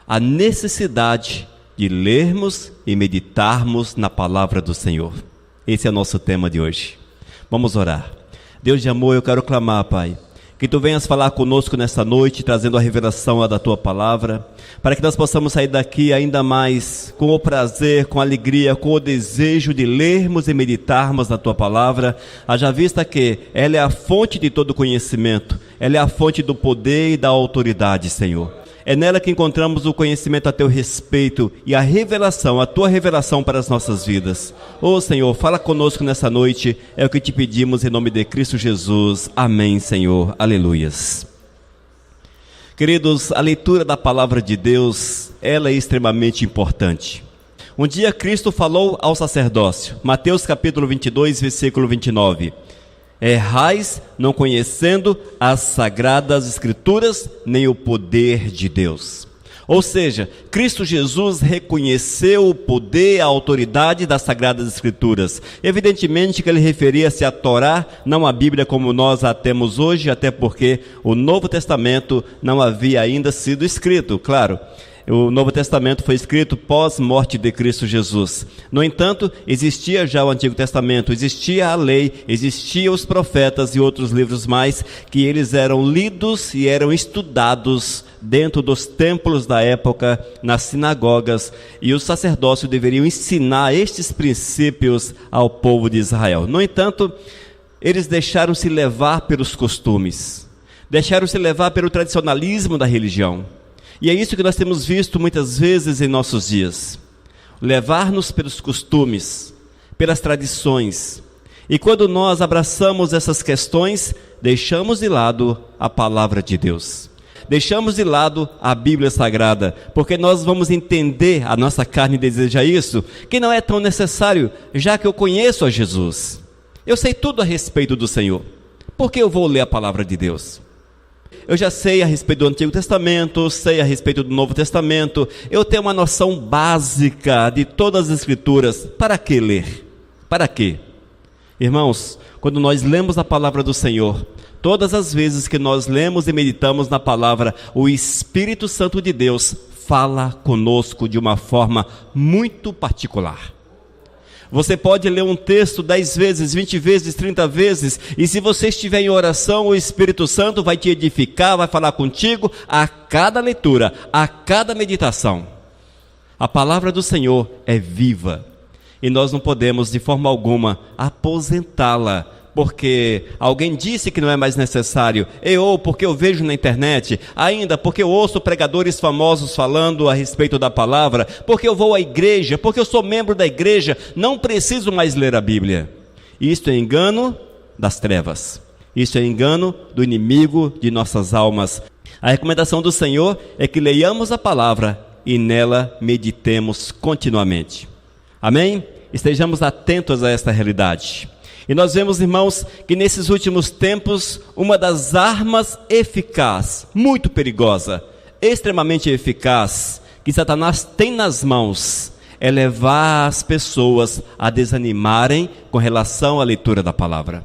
a necessidade de lermos e meditarmos na palavra do Senhor. Esse é o nosso tema de hoje. Vamos orar. Deus de amor, eu quero clamar, Pai, que Tu venhas falar conosco nesta noite, trazendo a revelação da Tua palavra, para que nós possamos sair daqui ainda mais com o prazer, com a alegria, com o desejo de lermos e meditarmos na Tua palavra, haja vista que ela é a fonte de todo conhecimento, ela é a fonte do poder e da autoridade, Senhor. É nela que encontramos o conhecimento a Teu respeito e a revelação, a Tua revelação para as nossas vidas. Ô Senhor, fala conosco nessa noite, é o que Te pedimos em nome de Cristo Jesus. Amém, Senhor. Aleluias. Queridos, a leitura da palavra de Deus, ela é extremamente importante. Um dia Cristo falou ao sacerdócio, Mateus capítulo 22, versículo 29. Errais não conhecendo as sagradas escrituras, nem o poder de Deus. Ou seja, Cristo Jesus reconheceu o poder, a autoridade das sagradas escrituras. Evidentemente que ele referia-se à Torá, não à Bíblia como nós a temos hoje, até porque o Novo Testamento não havia ainda sido escrito, claro. O Novo Testamento foi escrito pós-morte de Cristo Jesus. No entanto, existia já o Antigo Testamento, existia a lei, existiam os profetas e outros livros mais, que eles eram lidos e eram estudados dentro dos templos da época, nas sinagogas, e os sacerdócios deveriam ensinar estes princípios ao povo de Israel. No entanto, eles deixaram-se levar pelos costumes, deixaram-se levar pelo tradicionalismo da religião. E é isso que nós temos visto muitas vezes em nossos dias. Levar-nos pelos costumes, pelas tradições. E quando nós abraçamos essas questões, deixamos de lado a palavra de Deus. Deixamos de lado a Bíblia Sagrada, porque nós vamos entender, a nossa carne deseja isso, que não é tão necessário, já que eu conheço a Jesus. Eu sei tudo a respeito do Senhor. Por que eu vou ler a palavra de Deus? Eu já sei a respeito do Antigo Testamento, sei a respeito do Novo Testamento, eu tenho uma noção básica de todas as Escrituras. Para que ler? Para quê? Irmãos, quando nós lemos a palavra do Senhor, todas as vezes que nós lemos e meditamos na palavra, o Espírito Santo de Deus fala conosco de uma forma muito particular. Você pode ler um texto 10 vezes, 20 vezes, 30 vezes, e se você estiver em oração, o Espírito Santo vai te edificar, vai falar contigo a cada leitura, a cada meditação. A palavra do Senhor é viva, e nós não podemos de forma alguma aposentá-la, porque alguém disse que não é mais necessário, ou porque eu vejo na internet, ainda porque eu ouço pregadores famosos falando a respeito da palavra, porque eu vou à igreja, porque eu sou membro da igreja, não preciso mais ler a Bíblia. Isto é engano das trevas, isto é engano do inimigo de nossas almas. A recomendação do Senhor é que leiamos a palavra e nela meditemos continuamente. Amém? Estejamos atentos a esta realidade. E nós vemos, irmãos, que nesses últimos tempos, uma das armas eficaz, muito perigosa, extremamente eficaz, que Satanás tem nas mãos, é levar as pessoas a desanimarem com relação à leitura da palavra.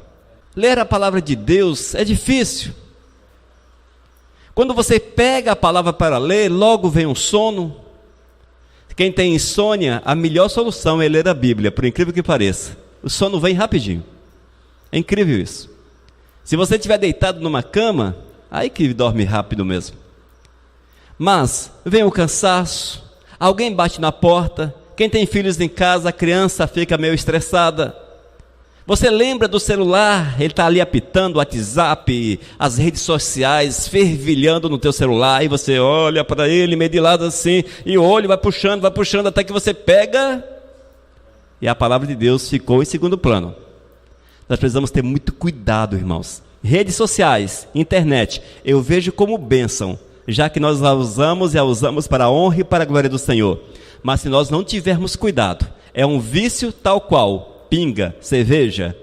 Ler a palavra de Deus é difícil. Quando você pega a palavra para ler, logo vem um sono. Quem tem insônia, a melhor solução é ler a Bíblia, por incrível que pareça. O sono vem rapidinho. É incrível isso. Se você estiver deitado numa cama, aí que dorme rápido mesmo. Mas vem o cansaço, alguém bate na porta, quem tem filhos em casa, a criança fica meio estressada. Você lembra do celular, ele está ali apitando o WhatsApp, as redes sociais, fervilhando no teu celular, e você olha para ele meio de lado assim, e o olho vai puxando, até que você pega, e a palavra de Deus ficou em segundo plano. Nós precisamos ter muito cuidado, irmãos. Redes sociais, internet, eu vejo como bênção, já que nós a usamos e a usamos para a honra e para a glória do Senhor. Mas se nós não tivermos cuidado, é um vício tal qual pinga, cerveja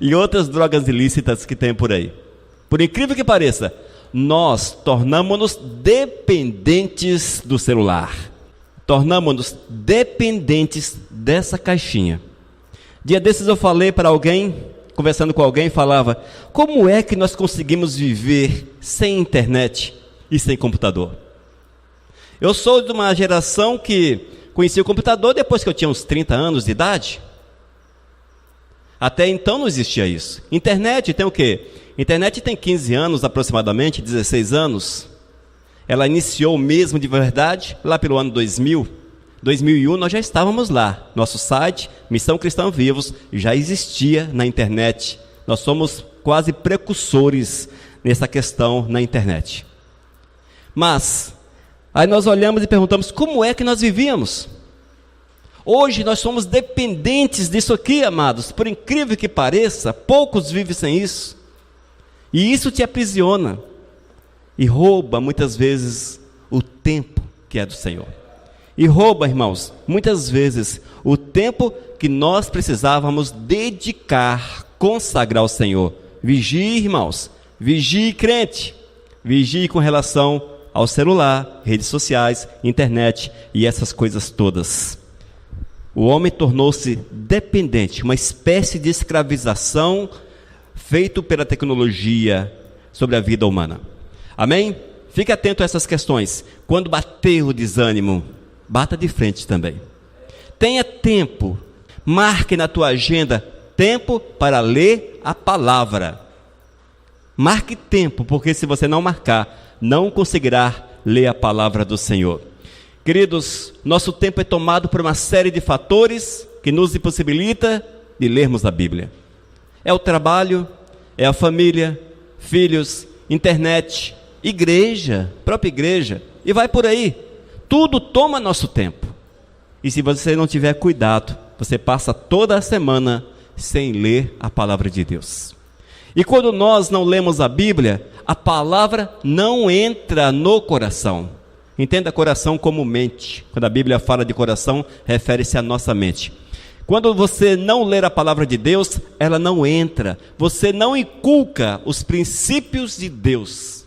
e outras drogas ilícitas que tem por aí. Por incrível que pareça, nós tornamos-nos dependentes do celular. Tornamos-nos dependentes dessa caixinha. Dia desses eu falei para alguém, conversando com alguém, falava: como é que nós conseguimos viver sem internet e sem computador? Eu sou de uma geração que conheci o computador depois que eu tinha uns 30 anos de idade. Até então não existia isso. Internet tem o quê? Internet tem 15 anos aproximadamente, 16 anos. Ela iniciou mesmo de verdade lá pelo ano 2000. 2001 nós já estávamos lá. Nosso site, Missão Cristã Vivos, já existia na internet. Nós somos quase precursores nessa questão na internet. Mas, aí nós olhamos e perguntamos, como é que nós vivíamos? Hoje nós somos dependentes disso aqui, amados. Por incrível que pareça, poucos vivem sem isso. E isso te aprisiona. E rouba, muitas vezes, o tempo que é do Senhor. E rouba, irmãos, muitas vezes, o tempo que nós precisávamos dedicar, consagrar ao Senhor. Vigie, irmãos. Vigie, crente. Vigie com relação ao celular, redes sociais, internet e essas coisas todas. O homem tornou-se dependente, uma espécie de escravização feito pela tecnologia sobre a vida humana. Amém? Fique atento a essas questões. Quando bater o desânimo, bata de frente também. Tenha tempo, marque na tua agenda tempo para ler a palavra. Marque tempo, porque se você não marcar, não conseguirá ler a palavra do Senhor. Queridos, nosso tempo é tomado por uma série de fatores que nos impossibilita de lermos a Bíblia. É o trabalho, é a família, filhos, internet, igreja, própria igreja, e vai por aí. Tudo toma nosso tempo. E se você não tiver cuidado, você passa toda a semana sem ler a palavra de Deus. E quando nós não lemos a Bíblia, a palavra não entra no coração. Entenda coração como mente. Quando a Bíblia fala de coração, refere-se à nossa mente. Quando você não ler a palavra de Deus, ela não entra. Você não inculca os princípios de Deus.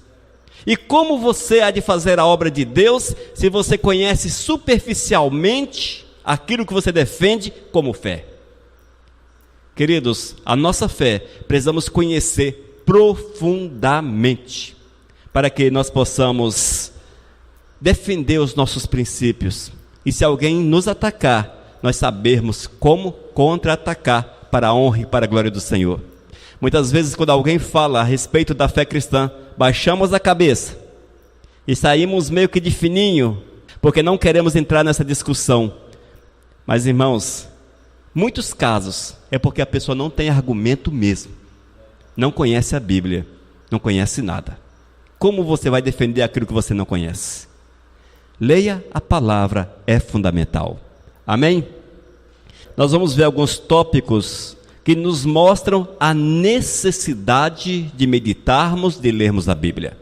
E como você há de fazer a obra de Deus se você conhece superficialmente aquilo que você defende como fé? Queridos, a nossa fé precisamos conhecer profundamente para que nós possamos defender os nossos princípios. E se alguém nos atacar, nós sabermos como contra-atacar para a honra e para a glória do Senhor. Muitas vezes quando alguém fala a respeito da fé cristã, baixamos a cabeça e saímos meio que de fininho, porque não queremos entrar nessa discussão. Mas irmãos, muitos casos é porque a pessoa não tem argumento mesmo, não conhece a Bíblia, não conhece nada. Como você vai defender aquilo que você não conhece? Leia a palavra, é fundamental. Amém? Nós vamos ver alguns tópicos que nos mostram a necessidade de meditarmos, de lermos a Bíblia.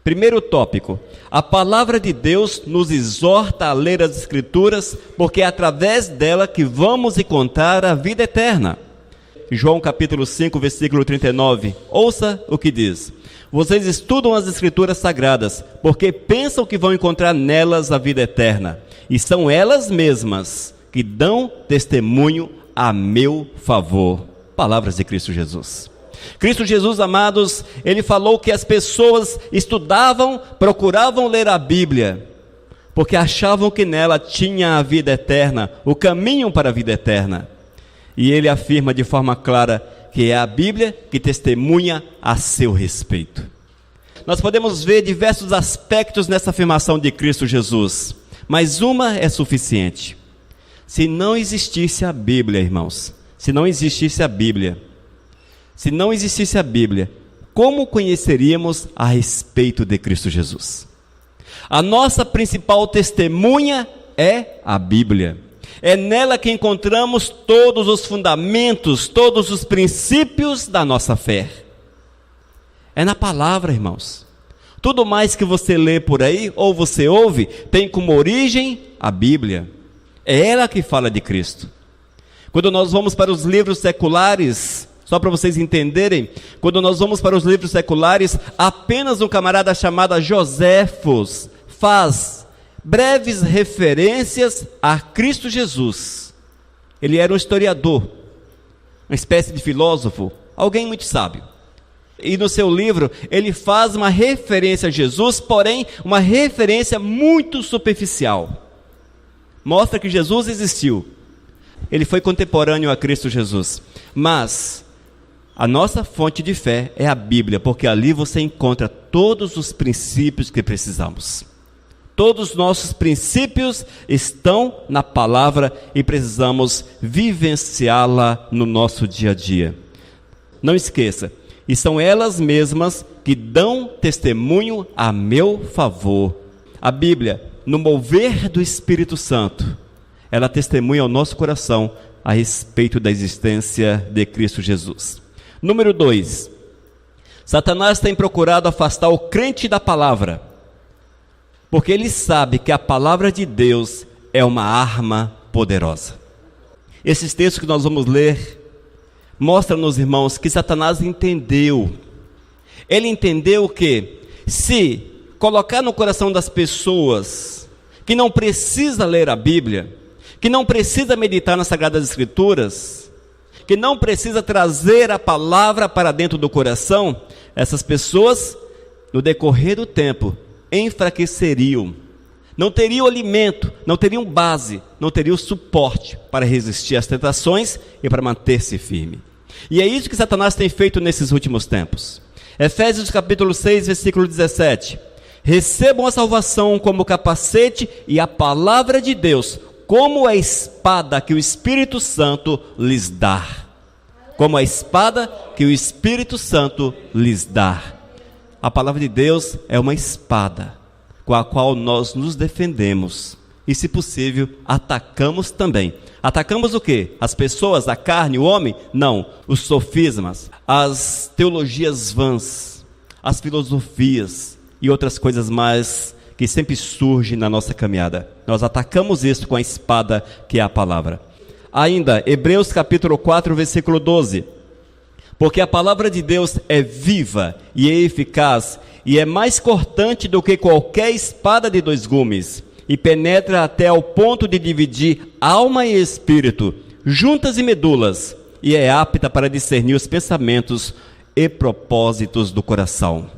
Primeiro tópico, a palavra de Deus nos exorta a ler as Escrituras, porque é através dela que vamos encontrar a vida eterna. João capítulo 5, versículo 39, ouça o que diz: vocês estudam as Escrituras sagradas, porque pensam que vão encontrar nelas a vida eterna, e são elas mesmas que dão testemunho a meu favor. Palavras de Cristo Jesus. Cristo Jesus, amados, ele falou que as pessoas estudavam, procuravam ler a Bíblia, porque achavam que nela tinha a vida eterna, o caminho para a vida eterna. E ele afirma de forma clara que é a Bíblia que testemunha a seu respeito. Nós podemos ver diversos aspectos nessa afirmação de Cristo Jesus, mas uma é suficiente. Se não existisse a Bíblia, irmãos, se não existisse a Bíblia, como conheceríamos a respeito de Cristo Jesus? A nossa principal testemunha é a Bíblia. É nela que encontramos todos os fundamentos, todos os princípios da nossa fé. É na palavra, irmãos. Tudo mais que você lê por aí, ou você ouve, tem como origem a Bíblia. É ela que fala de Cristo. Quando nós vamos para os livros seculares, só para vocês entenderem, quando nós vamos para os livros seculares, apenas um camarada chamado Joséfos faz breves referências a Cristo Jesus. Ele era um historiador, uma espécie de filósofo, alguém muito sábio. e no seu livro, ele faz uma referência a Jesus, porém, uma referência muito superficial. Mostra que Jesus existiu. Ele foi contemporâneo a Cristo Jesus. Mas a nossa fonte de fé é a Bíblia, porque ali você encontra todos os princípios que precisamos. Todos os nossos princípios estão na palavra e precisamos vivenciá-la no nosso dia a dia. Não esqueça, e são elas mesmas que dão testemunho a meu favor. A Bíblia, no mover do Espírito Santo, ela testemunha ao nosso coração a respeito da existência de Cristo Jesus. Número 2, Satanás tem procurado afastar o crente da palavra, porque ele sabe que a palavra de Deus é uma arma poderosa. Esses textos que nós vamos ler mostram-nos, irmãos, que Satanás entendeu. Ele entendeu que se colocar no coração das pessoas que não precisa ler a Bíblia, que não precisa meditar nas Sagradas Escrituras, que não precisa trazer a palavra para dentro do coração, essas pessoas, no decorrer do tempo, enfraqueceriam, não teriam alimento, não teriam base, não teriam suporte para resistir às tentações e para manter-se firme. E é isso que Satanás tem feito nesses últimos tempos. Efésios capítulo 6, versículo 17. Recebam a salvação como capacete e a palavra de Deus como a espada que o Espírito Santo lhes dá. Como a espada que o Espírito Santo lhes dá. A palavra de Deus é uma espada com a qual nós nos defendemos e, se possível, atacamos também. Atacamos o quê? As pessoas, a carne, o homem? Não, os sofismas, as teologias vãs, as filosofias e outras coisas mais que sempre surgem na nossa caminhada. Nós atacamos isso com a espada que é a palavra. Ainda, Hebreus capítulo 4, versículo 12. Porque a palavra de Deus é viva e é eficaz, e é mais cortante do que qualquer espada de dois gumes, e penetra até ao ponto de dividir alma e espírito, juntas e medulas, e é apta para discernir os pensamentos e propósitos do coração.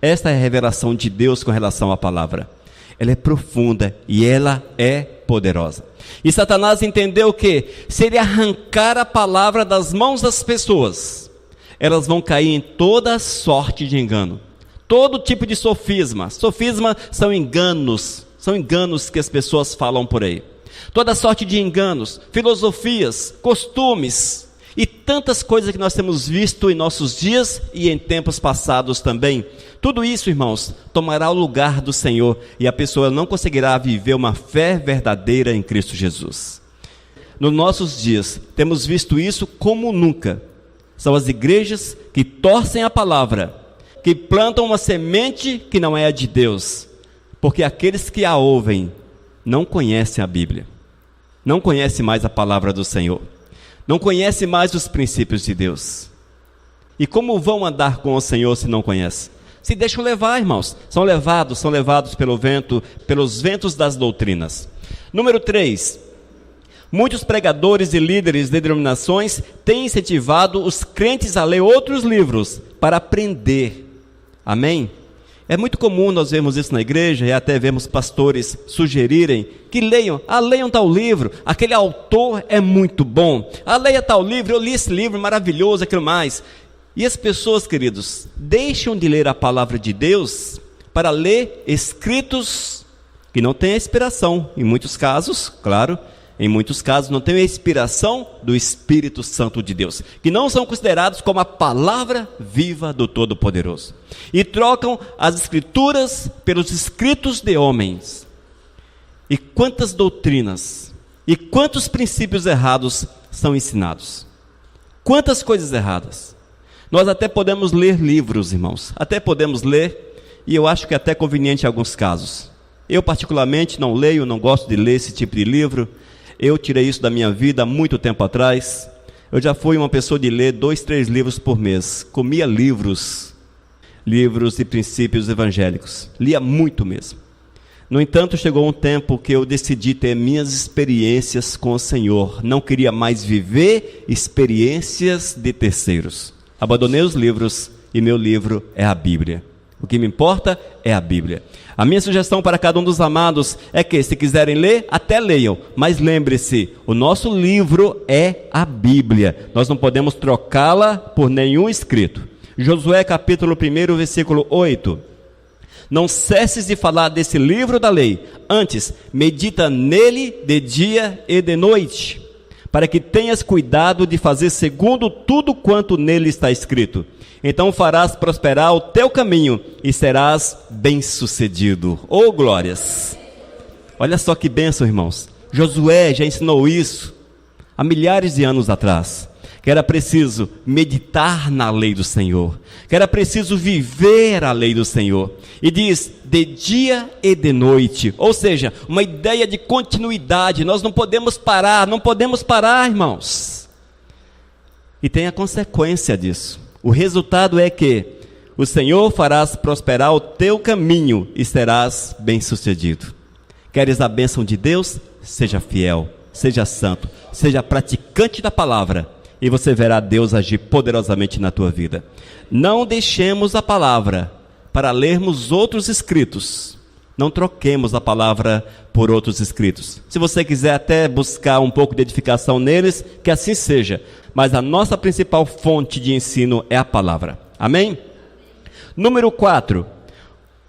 Esta é a revelação de Deus com relação à palavra. Ela é profunda e ela é poderosa. E Satanás entendeu que, se ele arrancar a palavra das mãos das pessoas, elas vão cair em toda sorte de engano, todo tipo de sofisma. Sofisma são enganos que as pessoas falam por aí. Toda sorte de enganos, filosofias, costumes e tantas coisas que nós temos visto em nossos dias e em tempos passados também. Tudo isso, irmãos, tomará o lugar do Senhor e a pessoa não conseguirá viver uma fé verdadeira em Cristo Jesus. Nos nossos dias, temos visto isso como nunca. São as igrejas que torcem a palavra, que plantam uma semente que não é a de Deus, porque aqueles que a ouvem não conhecem a Bíblia, não conhecem mais a palavra do Senhor, não conhecem mais os princípios de Deus. E como vão andar com o Senhor se não conhecem? Se deixam levar, irmãos, são levados pelo vento, pelos ventos das doutrinas. Número 3, muitos pregadores e líderes de denominações têm incentivado os crentes a ler outros livros para aprender. Amém? É muito comum nós vermos isso na igreja e até vemos pastores sugerirem que leiam tal livro, aquele autor é muito bom, leia tal livro, eu li esse livro maravilhoso, aquilo mais. E as pessoas, queridos, deixam de ler a palavra de Deus para ler escritos que não têm a inspiração, em muitos casos, claro, não têm a inspiração do Espírito Santo de Deus, que não são considerados como a palavra viva do Todo-Poderoso. E trocam as escrituras pelos escritos de homens. E quantas doutrinas, e quantos princípios errados são ensinados. Quantas coisas erradas. Nós até podemos ler livros, irmãos, até podemos ler, e eu acho que é até conveniente em alguns casos. Eu particularmente não leio, não gosto de ler esse tipo de livro. Eu tirei isso da minha vida há muito tempo atrás. Eu já fui uma pessoa de ler 2, 3 livros por mês. Comia livros e princípios evangélicos. Lia muito mesmo. No entanto, chegou um tempo que eu decidi ter minhas experiências com o Senhor. Não queria mais viver experiências de terceiros. Abandonei os livros e meu livro é a Bíblia. O que me importa é a Bíblia. A minha sugestão para cada um dos amados é que, se quiserem ler, até leiam. Mas lembre-se, o nosso livro é a Bíblia. Nós não podemos trocá-la por nenhum escrito. Josué capítulo 1, versículo 8. Não cesses de falar desse livro da lei. Antes, medita nele de dia e de noite, para que tenhas cuidado de fazer segundo tudo quanto nele está escrito. Então farás prosperar o teu caminho e serás bem-sucedido. Oh, glórias! Olha só que bênção, irmãos. Josué já ensinou isso há milhares de anos atrás, que era preciso meditar na lei do Senhor, que era preciso viver a lei do Senhor. E diz, de dia e de noite, ou seja, uma ideia de continuidade. Nós não podemos parar, irmãos. E tem a consequência disso. O resultado é que o Senhor farás prosperar o teu caminho e serás bem-sucedido. Queres a bênção de Deus? Seja fiel, seja santo, seja praticante da palavra, e você verá Deus agir poderosamente na tua vida. Não deixemos a palavra para lermos outros escritos. Não troquemos a palavra por outros escritos. Se você quiser até buscar um pouco de edificação neles, que assim seja. Mas a nossa principal fonte de ensino é a palavra. Amém? Número 4.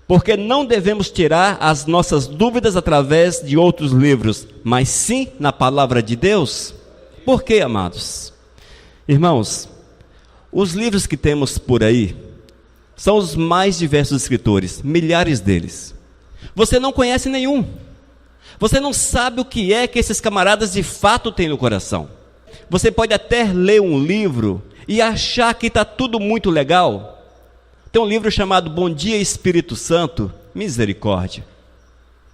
Porque não devemos tirar as nossas dúvidas através de outros livros, mas sim na palavra de Deus. Por quê, amados? Irmãos, os livros que temos por aí são os mais diversos escritores, milhares deles. Você não conhece nenhum. Você não sabe o que é que esses camaradas de fato têm no coração. Você pode até ler um livro e achar que está tudo muito legal. Tem um livro chamado Bom Dia Espírito Santo, misericórdia.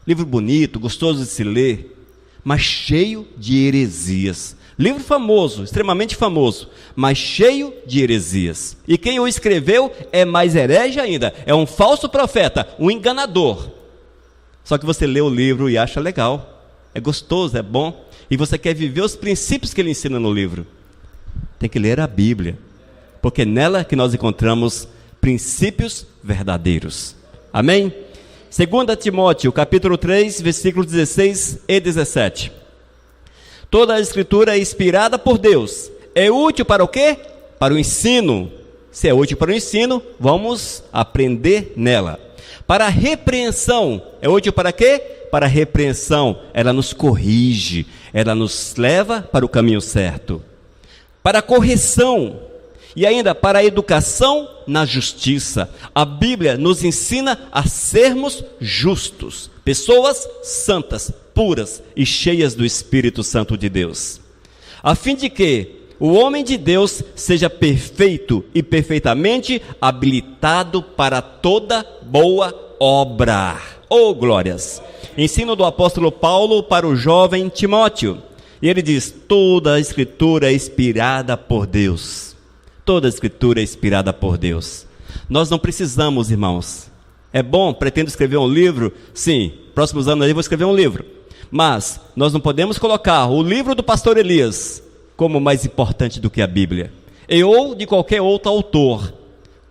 Livro bonito, gostoso de se ler, mas cheio de heresias. Livro famoso, extremamente famoso, mas cheio de heresias. E quem o escreveu é mais herege ainda, é um falso profeta, um enganador. Só que você lê o livro e acha legal, é gostoso, é bom, e você quer viver os princípios que ele ensina no livro. Tem que ler a Bíblia, porque é nela que nós encontramos princípios verdadeiros. Amém? 2 Timóteo, capítulo 3, versículos 16 e 17. Toda a escritura é inspirada por Deus. É útil para o quê? Para o ensino. Se é útil para o ensino, vamos aprender nela. Para a repreensão, é útil para quê? Para a repreensão, ela nos corrige, ela nos leva para o caminho certo. Para a correção, e ainda para a educação na justiça. A Bíblia nos ensina a sermos justos, pessoas santas, puras e cheias do Espírito Santo de Deus, a fim de que o homem de Deus seja perfeito e perfeitamente habilitado para toda boa obra. Oh, glórias! Ensino do apóstolo Paulo para o jovem Timóteo. E ele diz, toda a escritura é inspirada por Deus. Toda a escritura é inspirada por Deus. Nós não precisamos, irmãos. É bom, pretendo escrever um livro? Sim, próximos anos aí vou escrever um livro. Mas nós não podemos colocar o livro do pastor Elias como mais importante do que a Bíblia, ou de qualquer outro autor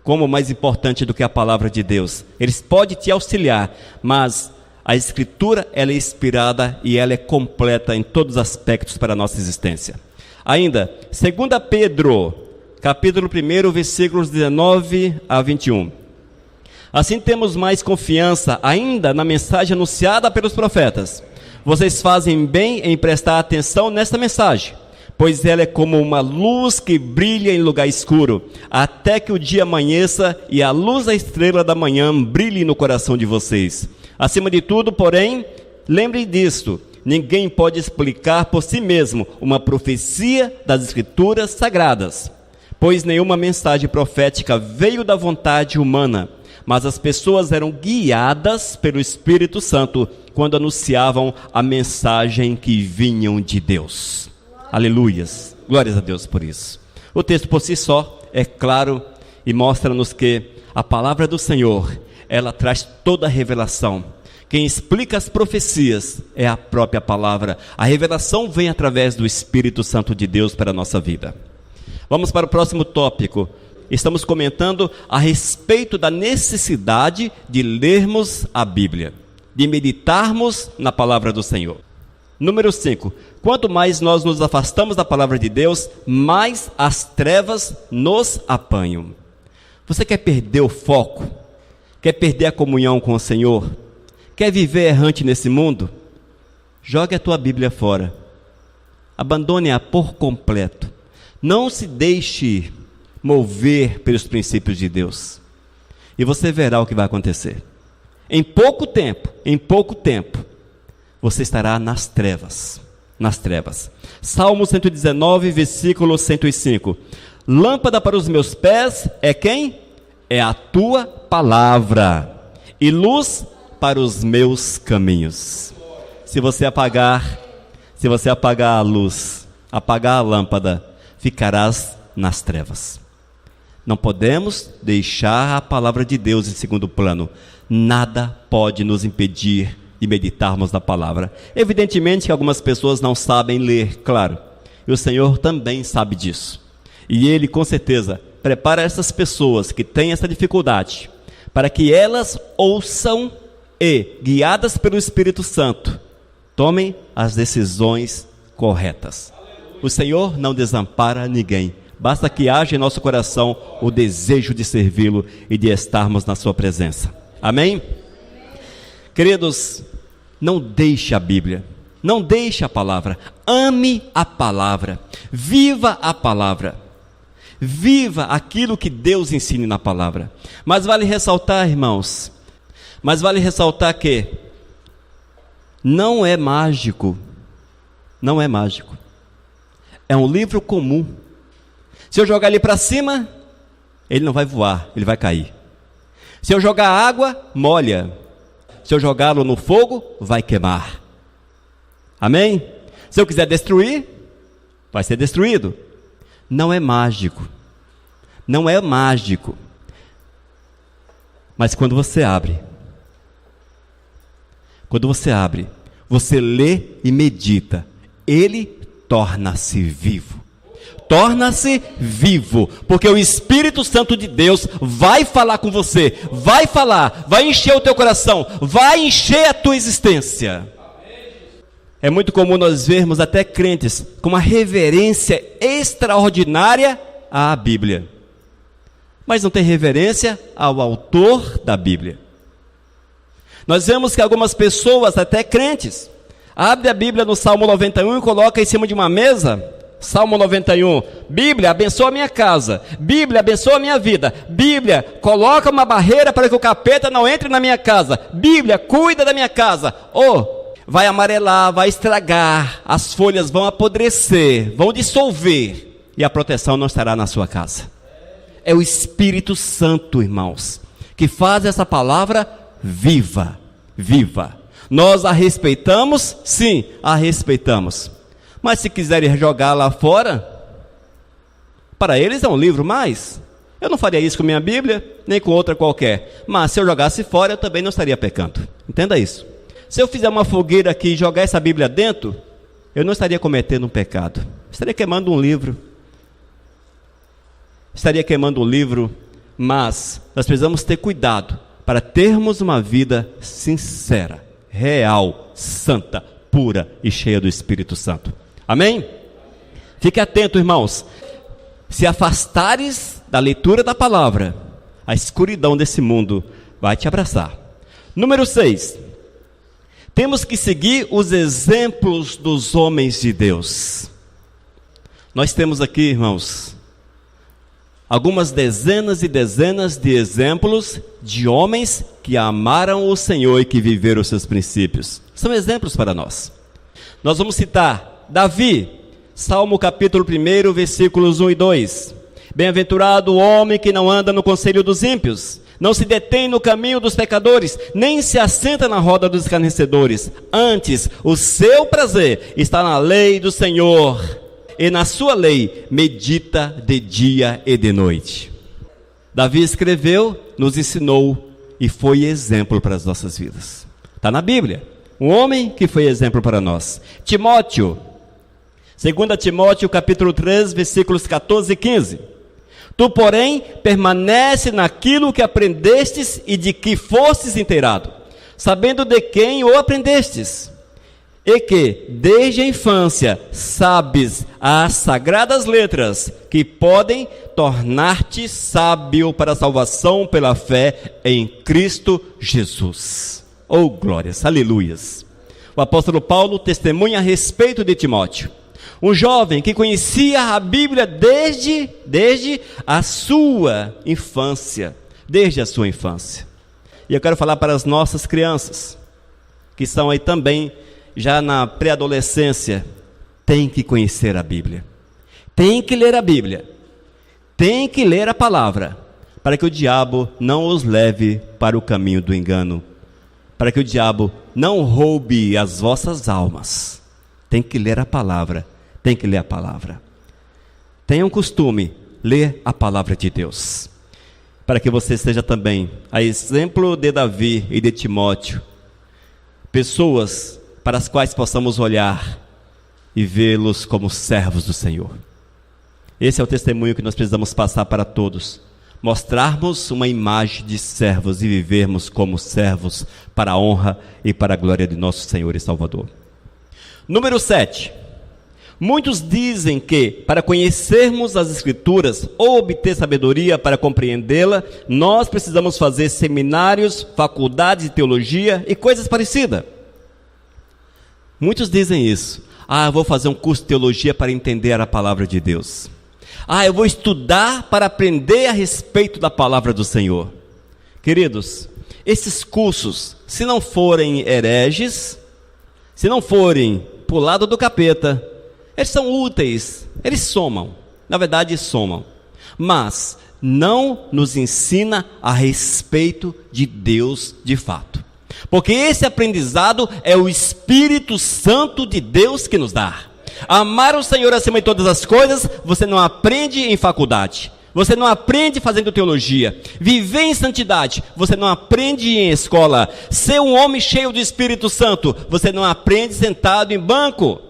como mais importante do que a palavra de Deus. Eles podem te auxiliar, mas a Escritura ela é inspirada e ela é completa em todos os aspectos para a nossa existência. Ainda, 2 Pedro, capítulo 1, versículos 19 a 21. Assim temos mais confiança ainda na mensagem anunciada pelos profetas. Vocês fazem bem em prestar atenção nesta mensagem, pois ela é como uma luz que brilha em lugar escuro, até que o dia amanheça e a luz da estrela da manhã brilhe no coração de vocês. Acima de tudo, porém, lembre disto: ninguém pode explicar por si mesmo uma profecia das Escrituras Sagradas, pois nenhuma mensagem profética veio da vontade humana, mas as pessoas eram guiadas pelo Espírito Santo quando anunciavam a mensagem que vinham de Deus. Aleluias, glórias a Deus por isso. O texto por si só é claro e mostra-nos que a palavra do Senhor, ela traz toda a revelação. Quem explica as profecias é a própria palavra. A revelação vem através do Espírito Santo de Deus para a nossa vida. Vamos para o próximo tópico. estamos comentando a respeito da necessidade de lermos a Bíblia, de meditarmos na palavra do Senhor. Número 5. Quanto mais nós nos afastamos da palavra de Deus, mais as trevas nos apanham. Você quer perder o foco? Quer perder a comunhão com o Senhor? Quer viver errante nesse mundo? Jogue a tua Bíblia fora. Abandone-a por completo. Não se deixe mover pelos princípios de Deus. E você verá o que vai acontecer. Em pouco tempo, você estará nas trevas. Nas trevas. Salmo 119, versículo 105. Lâmpada para os meus pés é quem? É a tua palavra. E luz para os meus caminhos. Se você apagar a luz, apagar a lâmpada, ficarás nas trevas. Não podemos deixar a palavra de Deus em segundo plano. Nada pode nos impedir de meditarmos na palavra. Evidentemente que algumas pessoas não sabem ler, claro. E o Senhor também sabe disso. E Ele, com certeza, prepara essas pessoas que têm essa dificuldade, para que elas ouçam e, guiadas pelo Espírito Santo, tomem as decisões corretas. O Senhor não desampara ninguém. Basta que haja em nosso coração o desejo de servi-lo e de estarmos na sua presença. Amém? Queridos, não deixe a Bíblia, não deixe a palavra, ame a palavra, viva a palavra, viva aquilo que Deus ensina na palavra. Mas vale ressaltar, irmãos, que não é mágico, é um livro comum. Se eu jogar ele para cima, ele não vai voar, ele vai cair. Se eu jogar água, molha. Se eu jogá-lo no fogo, vai queimar. Amém? Se eu quiser destruir, vai ser destruído. Não é mágico. Mas quando você abre, você lê e medita, ele torna-se vivo. Porque o Espírito Santo de Deus vai falar com você, vai encher o teu coração, vai encher a tua existência. É muito comum nós vermos até crentes com uma reverência extraordinária à Bíblia, mas não tem reverência ao autor da Bíblia. Nós vemos que algumas pessoas, até crentes, abrem a Bíblia no Salmo 91 e colocam em cima de uma mesa. Salmo 91, Bíblia, abençoa a minha casa. Bíblia, abençoa a minha vida. Bíblia, coloca uma barreira para que o capeta não entre na minha casa. Bíblia, cuida da minha casa. Vai amarelar, vai estragar, as folhas vão apodrecer, vão dissolver, e a proteção não estará na sua casa. É o Espírito Santo, irmãos, que faz essa palavra viva. Nós a respeitamos? Sim, a respeitamos. Mas se quiserem jogar lá fora, para eles é um livro mais. Eu não faria isso com minha Bíblia, nem com outra qualquer. Mas se eu jogasse fora, eu também não estaria pecando. Entenda isso. Se eu fizer uma fogueira aqui e jogar essa Bíblia dentro, eu não estaria cometendo um pecado. Estaria queimando um livro. Mas nós precisamos ter cuidado para termos uma vida sincera, real, santa, pura e cheia do Espírito Santo. Amém? Fique atento, irmãos. Se afastares da leitura da palavra, a escuridão desse mundo vai te abraçar. Número 6. Temos que seguir os exemplos dos homens de Deus. Nós temos aqui, irmãos, algumas dezenas e dezenas de exemplos de homens que amaram o Senhor e que viveram os seus princípios. São exemplos para nós. Nós vamos citar Davi, Salmo capítulo 1, versículos 1 e 2. Bem-aventurado o homem que não anda no conselho dos ímpios, não se detém no caminho dos pecadores, nem se assenta na roda dos escarnecedores. Antes, o seu prazer está na lei do Senhor, e na sua lei medita de dia e de noite. Davi escreveu, nos ensinou e foi exemplo para as nossas vidas. Está na Bíblia. Um homem que foi exemplo para nós. Timóteo, 2 Timóteo capítulo 3, versículos 14 e 15. Tu, porém, permanece naquilo que aprendestes e de que fostes inteirado, sabendo de quem o aprendestes, e que, desde a infância, sabes as sagradas letras, que podem tornar-te sábio para a salvação pela fé em Cristo Jesus. Oh, glórias, aleluias. O apóstolo Paulo testemunha a respeito de Timóteo, um jovem que conhecia a Bíblia desde a sua infância, E eu quero falar para as nossas crianças, que estão aí também, já na pré-adolescência, tem que conhecer a Bíblia, tem que ler a Bíblia, tem que ler a palavra, para que o diabo não os leve para o caminho do engano, para que o diabo não roube as vossas almas. Tem que ler a palavra, tem que ler a palavra. Tenha um costume, ler a palavra de Deus, para que você seja também, a exemplo de Davi e de Timóteo, pessoas para as quais possamos olhar e vê-los como servos do Senhor. Esse é o testemunho que nós precisamos passar para todos. Mostrarmos uma imagem de servos e vivermos como servos para a honra e para a glória de nosso Senhor e Salvador. Número 7. Muitos dizem que, para conhecermos as Escrituras ou obter sabedoria para compreendê-la, nós precisamos fazer seminários, faculdades de teologia e coisas parecidas. Muitos dizem isso. Eu vou fazer um curso de teologia para entender a palavra de Deus. Eu vou estudar para aprender a respeito da palavra do Senhor. Queridos, esses cursos, se não forem hereges, se não forem para o lado do capeta, eles são úteis, eles somam, na verdade somam, mas não nos ensina a respeito de Deus de fato. Porque esse aprendizado é o Espírito Santo de Deus que nos dá. Amar o Senhor acima de todas as coisas, você não aprende em faculdade, você não aprende fazendo teologia. Viver em santidade, você não aprende em escola. Ser um homem cheio do Espírito Santo, você não aprende sentado em banco,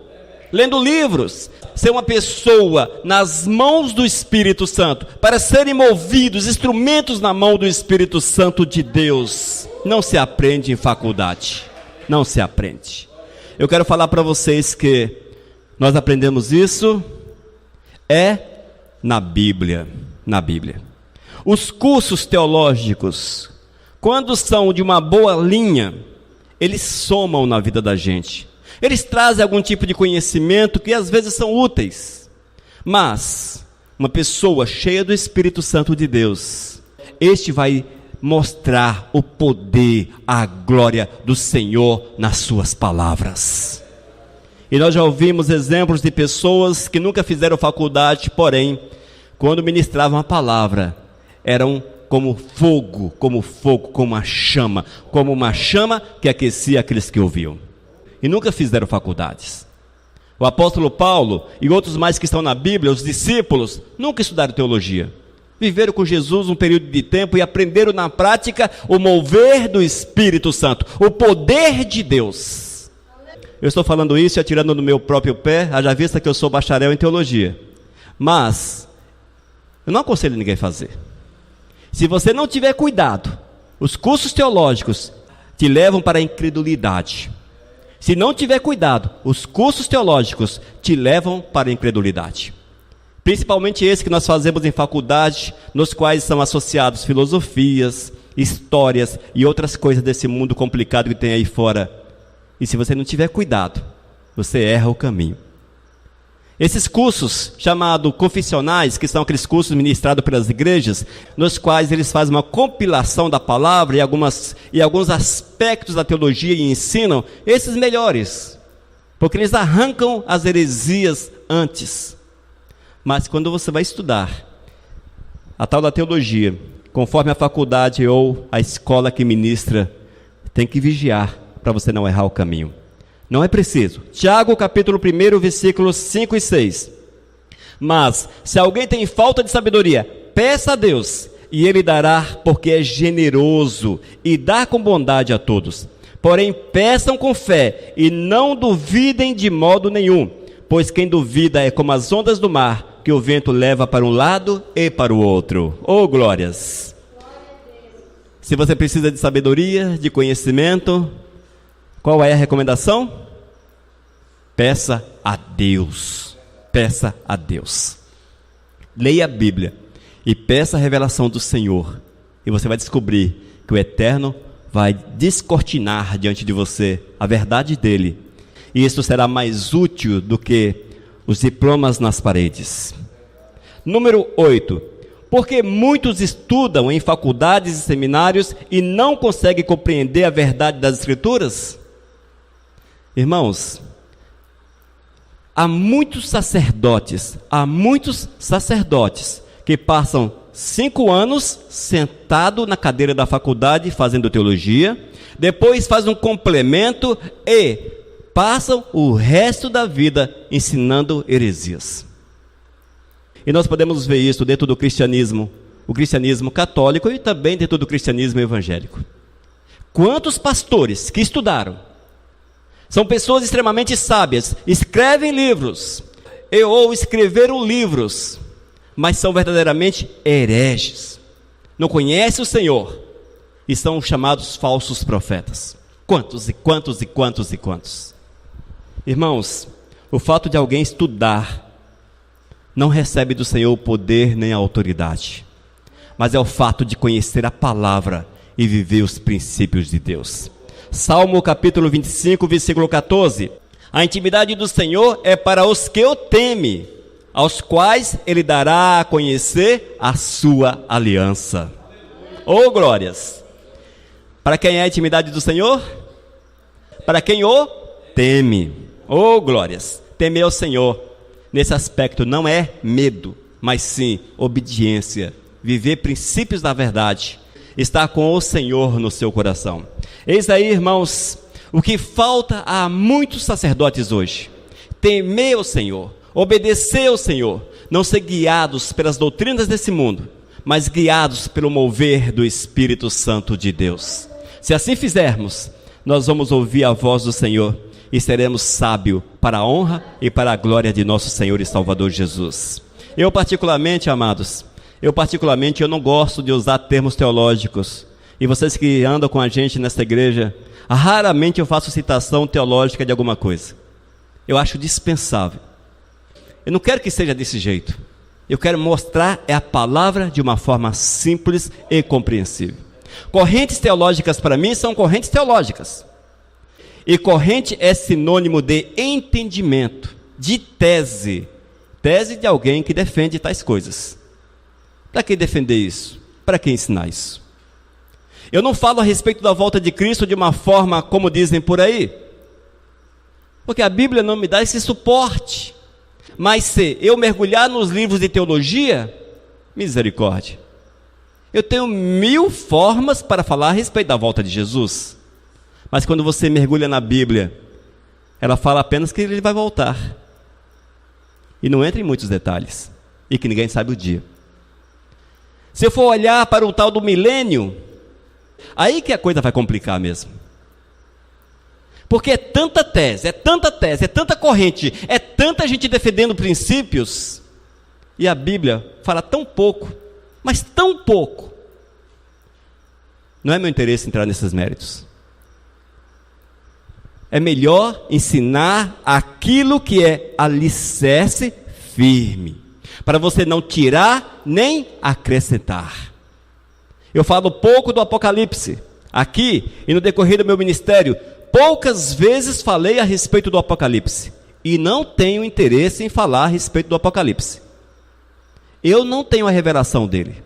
lendo livros. Ser uma pessoa nas mãos do Espírito Santo, para serem movidos, instrumentos na mão do Espírito Santo de Deus, não se aprende em faculdade, não se aprende. Eu quero falar para vocês que nós aprendemos isso na Bíblia, Os cursos teológicos, quando são de uma boa linha, eles somam na vida da gente. Eles trazem algum tipo de conhecimento que às vezes são úteis. Mas uma pessoa cheia do Espírito Santo de Deus, este vai mostrar o poder, a glória do Senhor nas suas palavras. E nós já ouvimos exemplos de pessoas que nunca fizeram faculdade, porém, quando ministravam a palavra, eram como fogo, como uma chama que aquecia aqueles que ouviam. E nunca fizeram faculdades. O apóstolo Paulo e outros mais que estão na Bíblia, os discípulos, nunca estudaram teologia. Viveram com Jesus um período de tempo e aprenderam na prática o mover do Espírito Santo, o poder de Deus. Eu estou falando isso e atirando no meu próprio pé, haja vista que eu sou bacharel em teologia. Mas eu não aconselho ninguém a fazer. Se você não tiver cuidado, os cursos teológicos te levam para a incredulidade. Se não tiver cuidado, os cursos teológicos te levam para a incredulidade. Principalmente esse que nós fazemos em faculdade, nos quais são associados filosofias, histórias e outras coisas desse mundo complicado que tem aí fora. E se você não tiver cuidado, você erra o caminho. Esses cursos, chamados confessionais, que são aqueles cursos ministrados pelas igrejas, nos quais eles fazem uma compilação da palavra e alguns aspectos da teologia e ensinam esses melhores, porque eles arrancam as heresias antes. Mas quando você vai estudar a tal da teologia, conforme a faculdade ou a escola que ministra, tem que vigiar para você não errar o caminho. Não é preciso. Tiago capítulo 1, versículos 5 e 6. Mas, se alguém tem falta de sabedoria, peça a Deus, e Ele dará, porque é generoso, e dá com bondade a todos. Porém, peçam com fé, e não duvidem de modo nenhum, pois quem duvida é como as ondas do mar, que o vento leva para um lado e para o outro. Oh, glórias! Se você precisa de sabedoria, de conhecimento, qual é a recomendação? Peça a Deus. Peça a Deus. Leia a Bíblia e peça a revelação do Senhor. E você vai descobrir que o Eterno vai descortinar diante de você a verdade dele. E isso será mais útil do que os diplomas nas paredes. Número 8. Porque muitos estudam em faculdades e seminários e não conseguem compreender a verdade das Escrituras? Irmãos, há muitos sacerdotes que passam 5 anos sentado na cadeira da faculdade fazendo teologia, depois fazem um complemento e passam o resto da vida ensinando heresias. E nós podemos ver isso dentro do cristianismo, o cristianismo católico e também dentro do cristianismo evangélico. Quantos pastores que estudaram, são pessoas extremamente sábias, escrevem livros, ou escreveram livros, mas são verdadeiramente hereges, não conhecem o Senhor e são chamados falsos profetas. Quantos e quantos e quantos e quantos? Irmãos, o fato de alguém estudar não recebe do Senhor o poder nem a autoridade, mas é o fato de conhecer a palavra e viver os princípios de Deus. Salmo capítulo 25, versículo 14. A intimidade do Senhor é para os que o temem, aos quais Ele dará a conhecer a sua aliança. Oh, glórias! Para quem é a intimidade do Senhor? Para quem o teme. Oh, glórias! Temer ao Senhor, nesse aspecto, não é medo, mas sim obediência. Viver princípios da verdade. Estar com o Senhor no seu coração. Eis aí, irmãos, o que falta a muitos sacerdotes hoje. Temer o Senhor, obedecer ao Senhor, não ser guiados pelas doutrinas desse mundo, mas guiados pelo mover do Espírito Santo de Deus. Se assim fizermos, nós vamos ouvir a voz do Senhor e seremos sábios para a honra e para a glória de nosso Senhor e Salvador Jesus. Eu particularmente, amados, eu não gosto de usar termos teológicos. E vocês que andam com a gente nesta igreja, raramente eu faço citação teológica de alguma coisa. Eu acho dispensável. Eu não quero que seja desse jeito. Eu quero mostrar a palavra de uma forma simples e compreensível. Correntes teológicas para mim são correntes teológicas. E corrente é sinônimo de entendimento, de tese. Tese de alguém que defende tais coisas. Para que defender isso? Para que ensinar isso? Eu não falo a respeito da volta de Cristo de uma forma como dizem por aí, porque a Bíblia não me dá esse suporte. Mas se eu mergulhar nos livros de teologia, misericórdia, eu tenho 1000 formas para falar a respeito da volta de Jesus. Mas quando você mergulha na Bíblia, ela fala apenas que ele vai voltar, e não entra em muitos detalhes, e que ninguém sabe o dia. Se eu for olhar para o tal do milênio, aí que a coisa vai complicar mesmo. Porque é tanta tese, é tanta corrente, é tanta gente defendendo princípios, e a Bíblia fala tão pouco, mas tão pouco. Não é meu interesse entrar nesses méritos. É melhor ensinar aquilo que é alicerce firme, para você não tirar nem acrescentar. Eu falo pouco do Apocalipse aqui e no decorrer do meu ministério. Poucas vezes falei a respeito do Apocalipse e não tenho interesse em falar a respeito do Apocalipse. Eu não tenho a revelação dele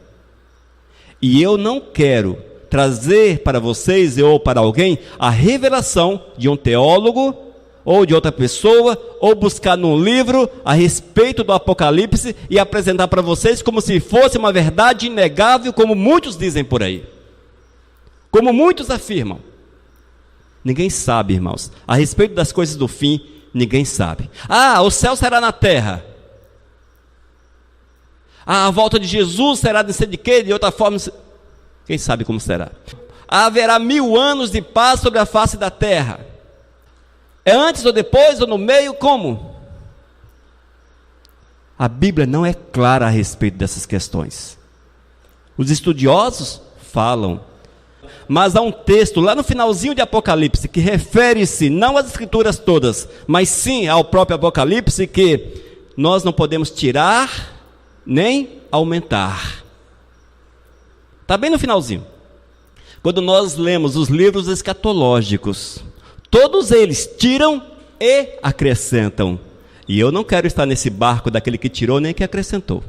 e eu não quero trazer para vocês ou para alguém a revelação de um teólogo ou de outra pessoa, ou buscar num livro a respeito do Apocalipse e apresentar para vocês como se fosse uma verdade inegável, como muitos dizem por aí, como muitos afirmam. Ninguém sabe, irmãos, a respeito das coisas do fim, ninguém sabe. O céu será na terra. A volta de Jesus será de ser de quê? De outra forma, quem sabe como será. Haverá 1000 anos de paz sobre a face da terra. É antes ou depois, ou no meio, como? A Bíblia não é clara a respeito dessas questões. Os estudiosos falam, mas há um texto lá no finalzinho de Apocalipse que refere-se não às escrituras todas, mas sim ao próprio Apocalipse, que nós não podemos tirar nem aumentar. Está bem no finalzinho. Quando nós lemos os livros escatológicos, todos eles tiram e acrescentam. E eu não quero estar nesse barco daquele que tirou nem que acrescentou.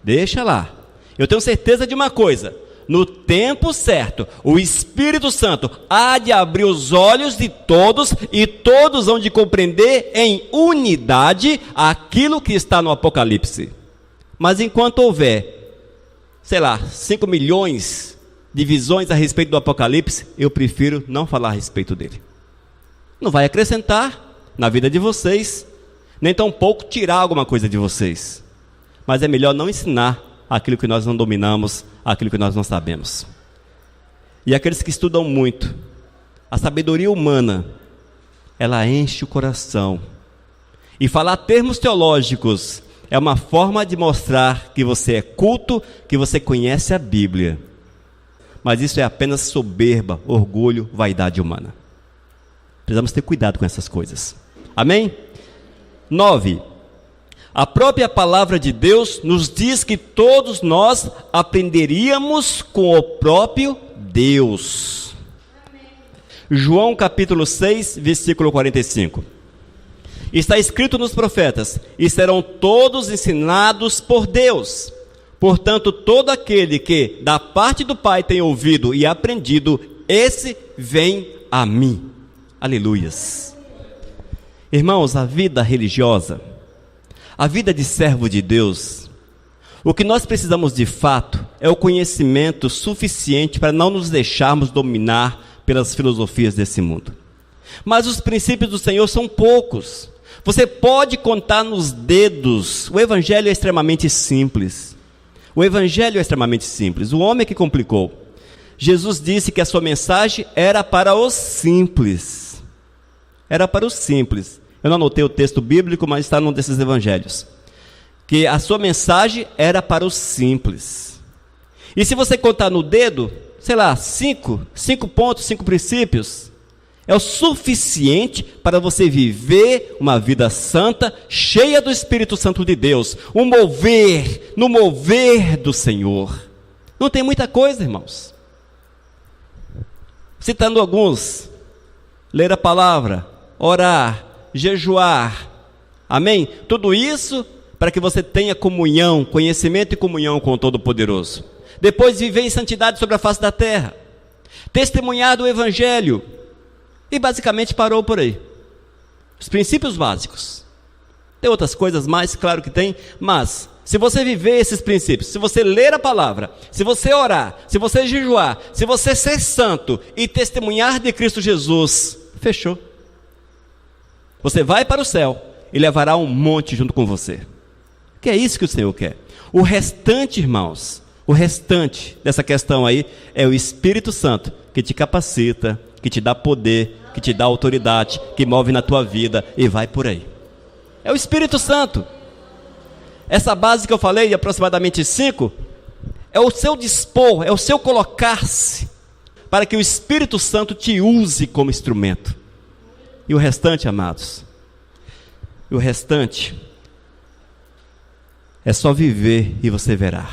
Deixa lá. Eu tenho certeza de uma coisa: no tempo certo, o Espírito Santo há de abrir os olhos de todos, e todos hão de compreender em unidade aquilo que está no Apocalipse. Mas enquanto houver, 5 milhões de visões a respeito do Apocalipse, eu prefiro não falar a respeito dele. Não vai acrescentar na vida de vocês, nem tampouco tirar alguma coisa de vocês. Mas é melhor não ensinar aquilo que nós não dominamos, aquilo que nós não sabemos. E aqueles que estudam muito, a sabedoria humana, ela enche o coração. E falar termos teológicos é uma forma de mostrar que você é culto, que você conhece a Bíblia. Mas isso é apenas soberba, orgulho, vaidade humana. Precisamos ter cuidado com essas coisas. Amém? 9. A própria palavra de Deus nos diz que todos nós aprenderíamos com o próprio Deus. Amém. João capítulo 6, versículo 45. Está escrito nos profetas: e serão todos ensinados por Deus. Portanto, todo aquele que da parte do Pai tem ouvido e aprendido, esse vem a mim. Aleluias. Irmãos, a vida religiosa, a vida de servo de Deus, o que nós precisamos de fato é o conhecimento suficiente para não nos deixarmos dominar pelas filosofias desse mundo. Mas os princípios do Senhor são poucos. Você pode contar nos dedos. O Evangelho é extremamente simples. O Evangelho é extremamente simples. O homem que complicou. Jesus disse que a sua mensagem era para os simples. Era para os simples. Eu não anotei o texto bíblico, mas está num desses evangelhos. Que a sua mensagem era para os simples. E se você contar no dedo, 5 pontos, 5 princípios, é o suficiente para você viver uma vida santa, cheia do Espírito Santo de Deus. No mover do Senhor. Não tem muita coisa, irmãos. Citando alguns: ler a palavra, orar, jejuar. Amém? Tudo isso para que você tenha comunhão, conhecimento e comunhão com o Todo-Poderoso. Depois viver em santidade sobre a face da terra. Testemunhar do Evangelho. E basicamente parou por aí. Os princípios básicos. Tem outras coisas mais, claro que tem, mas se você viver esses princípios, se você ler a palavra, se você orar, se você jejuar, se você ser santo e testemunhar de Cristo Jesus, fechou. Você vai para o céu e levará um monte junto com você. Que é isso que o Senhor quer. O restante, irmãos, o restante dessa questão aí é o Espírito Santo que te capacita, que te dá poder, que te dá autoridade, que move na tua vida e vai por aí. É o Espírito Santo. Essa base que eu falei, de aproximadamente 5, é o seu dispor, é o seu colocar-se, para que o Espírito Santo te use como instrumento. E o restante, amados, o restante é só viver e você verá.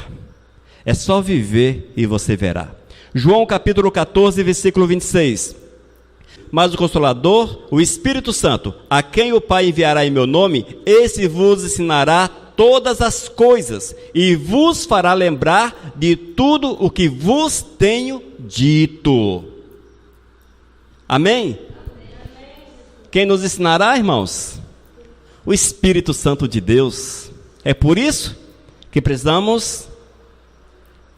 É só viver e você verá. João capítulo 14, versículo 26. Mas o Consolador, o Espírito Santo, a quem o Pai enviará em meu nome, esse vos ensinará todas as coisas e vos fará lembrar de tudo o que vos tenho dito. Amém? Quem nos ensinará, irmãos? O Espírito Santo de Deus. É por isso que precisamos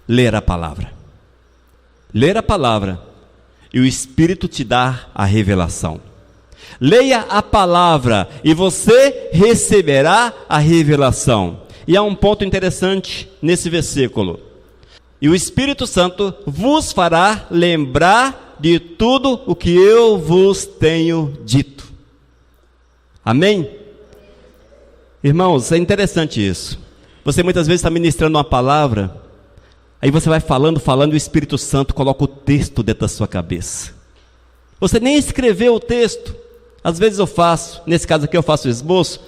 ler a palavra. Ler a palavra e o Espírito te dá a revelação. Leia a palavra e você receberá a revelação. E há um ponto interessante nesse versículo. E o Espírito Santo vos fará lembrar de tudo o que eu vos tenho dito. Amém? Irmãos, é interessante isso. Você muitas vezes está ministrando uma palavra, aí você vai falando, e o Espírito Santo coloca o texto dentro da sua cabeça. Você nem escreveu o texto. Às vezes eu faço, nesse caso aqui eu faço o esboço,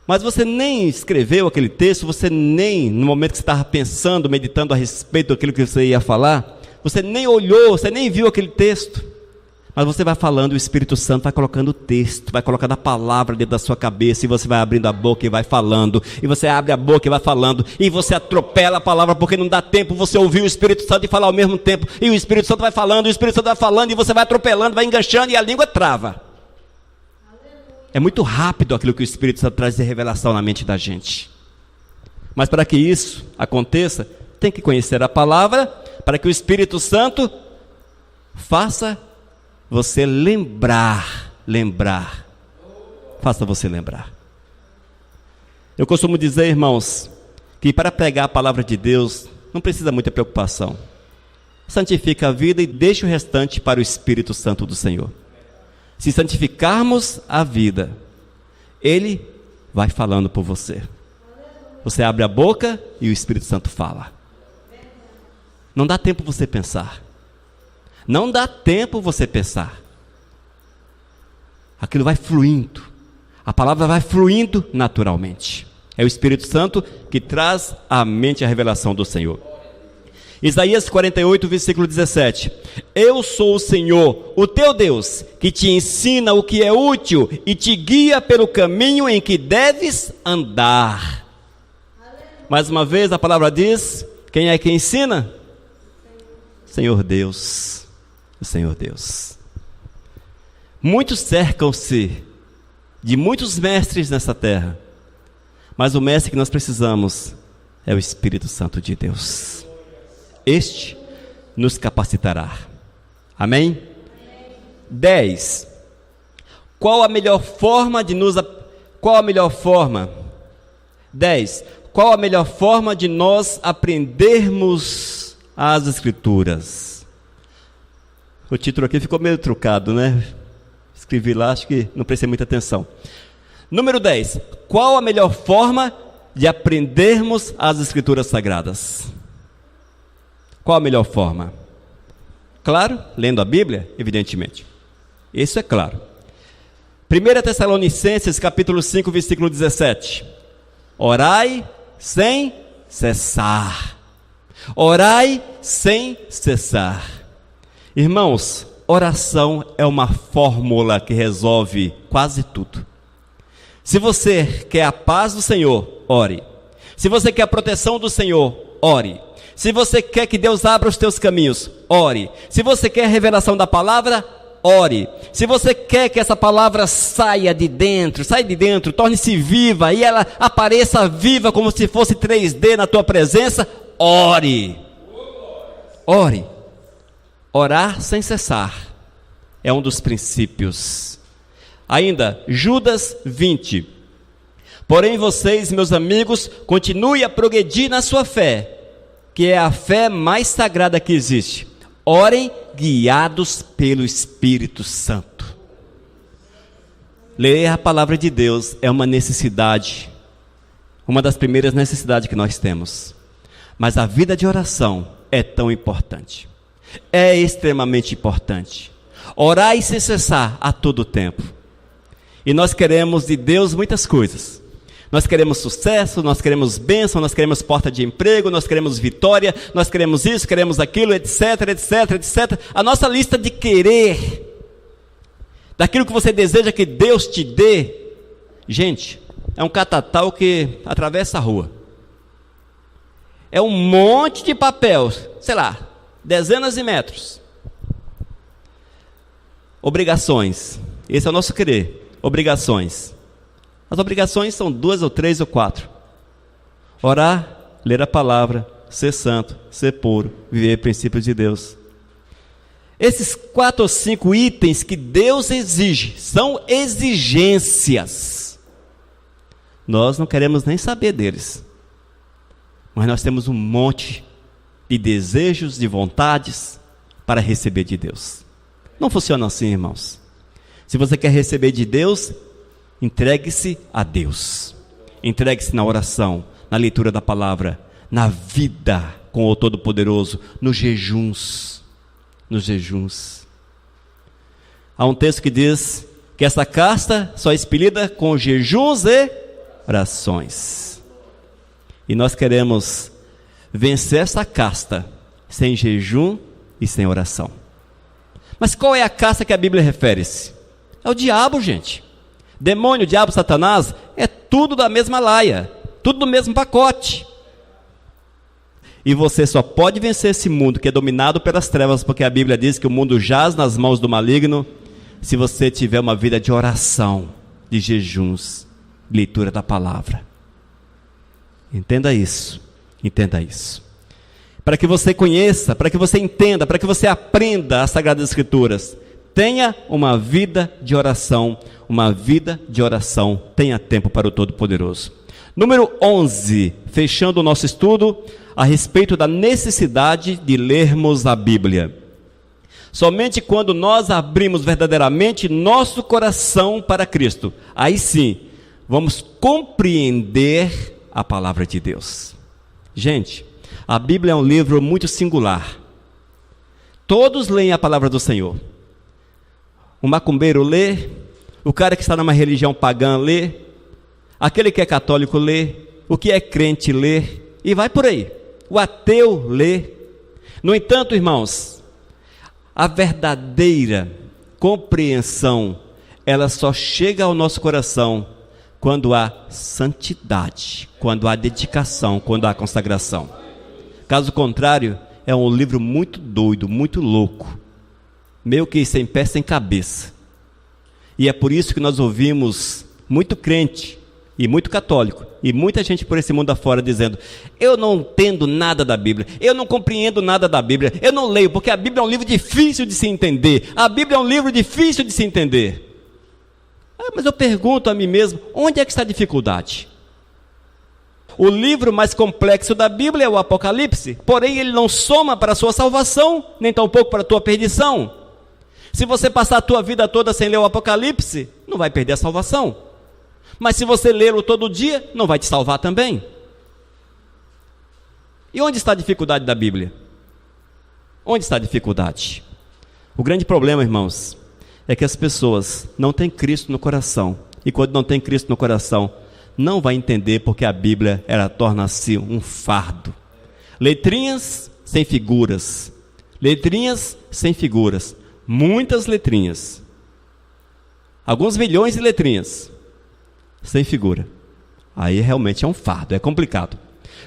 mas você nem escreveu aquele texto, você nem, no momento que você estava pensando, meditando a respeito daquilo que você ia falar, você nem olhou, você nem viu aquele texto. Mas você vai falando, o Espírito Santo vai colocando o texto, vai colocando a palavra dentro da sua cabeça, e você vai abrindo a boca e vai falando, e você abre a boca e vai falando, e você atropela a palavra, porque não dá tempo você ouvir o Espírito Santo e falar ao mesmo tempo, e o Espírito Santo vai falando, e você vai atropelando, vai enganchando, e a língua trava. É muito rápido aquilo que o Espírito Santo traz de revelação na mente da gente. Mas para que isso aconteça, tem que conhecer a palavra, para que o Espírito Santo faça você lembrar. Faça você lembrar. Eu costumo dizer, irmãos, que para pregar a palavra de Deus, não precisa muita preocupação. Santifica a vida e deixa o restante para o Espírito Santo do Senhor. Se santificarmos a vida, Ele vai falando por você. Você abre a boca e o Espírito Santo fala. Não dá tempo você pensar. Não dá tempo você pensar. Aquilo vai fluindo. A palavra vai fluindo naturalmente. É o Espírito Santo que traz à mente a revelação do Senhor. Isaías 48, versículo 17. Eu sou o Senhor, o teu Deus, que te ensina o que é útil e te guia pelo caminho em que deves andar. Mais uma vez a palavra diz, quem é que ensina? Senhor Deus. O Senhor Deus. Muitos cercam-se de muitos mestres nessa terra, mas o mestre que nós precisamos é o Espírito Santo de Deus. Este nos capacitará. Amém? 10. Qual a melhor forma de nós aprendermos as Escrituras? O título aqui ficou meio trucado, né? Escrevi lá, acho que não prestei muita atenção. Número 10. Qual a melhor forma de aprendermos as Escrituras Sagradas? Qual a melhor forma? Claro, lendo a Bíblia, evidentemente. Isso é claro. 1 Tessalonicenses, capítulo 5, versículo 17. Orai sem cessar. Orai sem cessar. Irmãos, oração é uma fórmula que resolve quase tudo. Se você quer a paz do Senhor, ore. Se você quer a proteção do Senhor, ore. Se você quer que Deus abra os teus caminhos, ore. Se você quer a revelação da palavra, ore. Se você quer que essa palavra saia de dentro, torne-se viva e ela apareça viva como se fosse 3D na tua presença, ore. Ore. Orar sem cessar é um dos princípios. Ainda, Judas 20. Porém vocês, meus amigos, continuem a progredir na sua fé, que é a fé mais sagrada que existe. Orem guiados pelo Espírito Santo. Ler a palavra de Deus é uma necessidade, uma das primeiras necessidades que nós temos. Mas a vida de oração é tão importante. É extremamente importante. Orar sem cessar a todo tempo. E nós queremos de Deus muitas coisas. Nós queremos sucesso, nós queremos bênção, nós queremos porta de emprego, nós queremos vitória, nós queremos isso, queremos aquilo, etc, etc, etc. A nossa lista de querer, daquilo que você deseja que Deus te dê, gente, é um catatal que atravessa a rua. É um monte de papel, sei lá, dezenas de metros. Obrigações. Esse é o nosso querer. Obrigações. As obrigações são 2 ou 3 ou 4. Orar, ler a palavra, ser santo, ser puro, viver princípios de Deus. Esses 4 ou 5 itens que Deus exige, são exigências. Nós não queremos nem saber deles. Mas nós temos um monte de desejos, de vontades para receber de Deus. Não funciona assim, irmãos. Se você quer receber de Deus, Entregue-se a Deus. Entregue-se na oração, na leitura da palavra, na vida com o Todo-Poderoso, nos jejuns. Nos jejuns. Há um texto que diz que essa casta só é expelida com jejuns e orações. E nós queremos vencer essa casta sem jejum e sem oração. Mas qual é a casta que a Bíblia refere-se? É o diabo, gente. Demônio, diabo, Satanás, é tudo da mesma laia, tudo do mesmo pacote. E você só pode vencer esse mundo que é dominado pelas trevas, porque a Bíblia diz que o mundo jaz nas mãos do maligno, se você tiver uma vida de oração, de jejuns, leitura da palavra. Entenda isso, entenda isso. Para que você conheça, para que você entenda, para que você aprenda as Sagradas Escrituras, tenha uma vida de oração, tenha tempo para o Todo-Poderoso. Número 11, fechando o nosso estudo, a respeito da necessidade de lermos a Bíblia. Somente quando nós abrimos verdadeiramente nosso coração para Cristo, aí sim, vamos compreender a palavra de Deus. Gente, a Bíblia é um livro muito singular. Todos leem a palavra do Senhor. O macumbeiro lê, o cara que está numa religião pagã lê, aquele que é católico lê, o que é crente lê, e vai por aí. O ateu lê. No entanto, irmãos, a verdadeira compreensão, ela só chega ao nosso coração quando há santidade, quando há dedicação, quando há consagração. Caso contrário, é um livro muito doido, muito louco, meio que sem pé, sem cabeça. E é por isso que nós ouvimos muito crente e muito católico, e muita gente por esse mundo afora dizendo: eu não entendo nada da Bíblia, eu não compreendo nada da Bíblia, eu não leio, porque a Bíblia é um livro difícil de se entender, a Bíblia é um livro difícil de se entender. Mas eu pergunto a mim mesmo, onde é que está a dificuldade? O livro mais complexo da Bíblia é o Apocalipse, porém ele não soma para a sua salvação, nem tampouco para a tua perdição. Se você passar a tua vida toda sem ler o Apocalipse, não vai perder a salvação. Mas se você ler-o todo dia, não vai te salvar também. E onde está a dificuldade da Bíblia? Onde está a dificuldade? O grande problema, irmãos, é que as pessoas não têm Cristo no coração. E quando não tem Cristo no coração, não vai entender porque a Bíblia, ela torna-se um fardo. Letrinhas sem figuras. Letrinhas sem figuras. Muitas letrinhas. Alguns milhões de letrinhas. Sem figura. Aí realmente é um fardo, é complicado.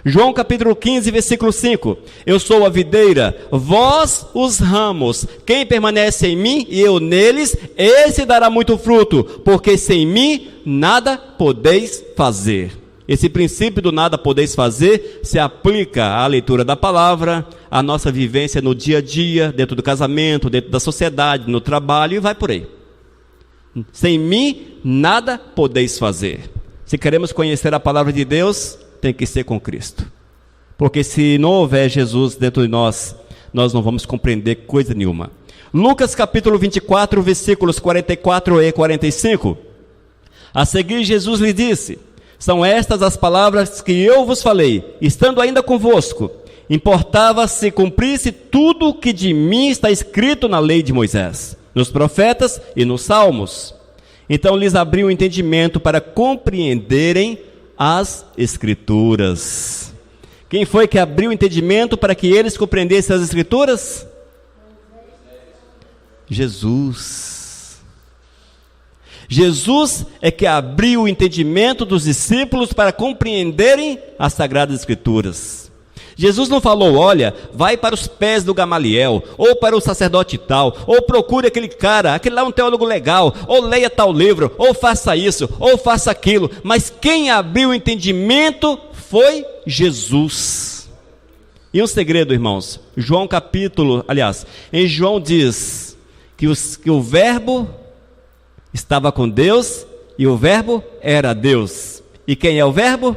João capítulo 15, versículo 5. Eu sou a videira, vós os ramos. Quem permanece em mim e eu neles, esse dará muito fruto, porque sem mim nada podeis fazer. Esse princípio do nada podeis fazer se aplica à leitura da palavra, à nossa vivência no dia a dia, dentro do casamento, dentro da sociedade, no trabalho e vai por aí. Sem mim nada podeis fazer. Se queremos conhecer a palavra de Deus, tem que ser com Cristo. Porque se não houver Jesus dentro de nós, nós não vamos compreender coisa nenhuma. Lucas capítulo 24, versículos 44 e 45. A seguir Jesus lhe disse: são estas as palavras que eu vos falei, estando ainda convosco. Importava se cumprisse tudo o que de mim está escrito na lei de Moisés, nos profetas e nos salmos. Então lhes abriu o entendimento para compreenderem as Escrituras. Quem foi que abriu o entendimento para que eles compreendessem as Escrituras? Jesus. Jesus é que abriu o entendimento dos discípulos para compreenderem as Sagradas Escrituras. Jesus não falou: olha, vai para os pés do Gamaliel, ou para o sacerdote tal, ou procure aquele cara, aquele lá é um teólogo legal, ou leia tal livro, ou faça isso, ou faça aquilo. Mas quem abriu o entendimento foi Jesus. E um segredo, irmãos, em João diz que o verbo estava com Deus, e o verbo era Deus. E quem é o verbo?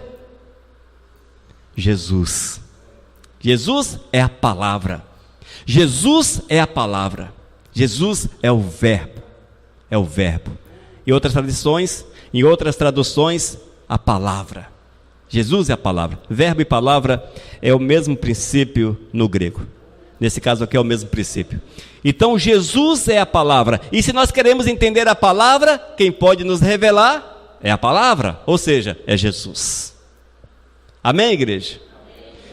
Jesus. Jesus é a palavra. Jesus é a palavra. Jesus é o verbo. É o verbo. Em outras tradições, Em outras traduções, a palavra. Jesus é a palavra. Verbo e palavra é o mesmo princípio no grego. Nesse caso aqui é o mesmo princípio. Então Jesus é a palavra. E se nós queremos entender a palavra, quem pode nos revelar é a palavra, ou seja, é Jesus. Amém, igreja?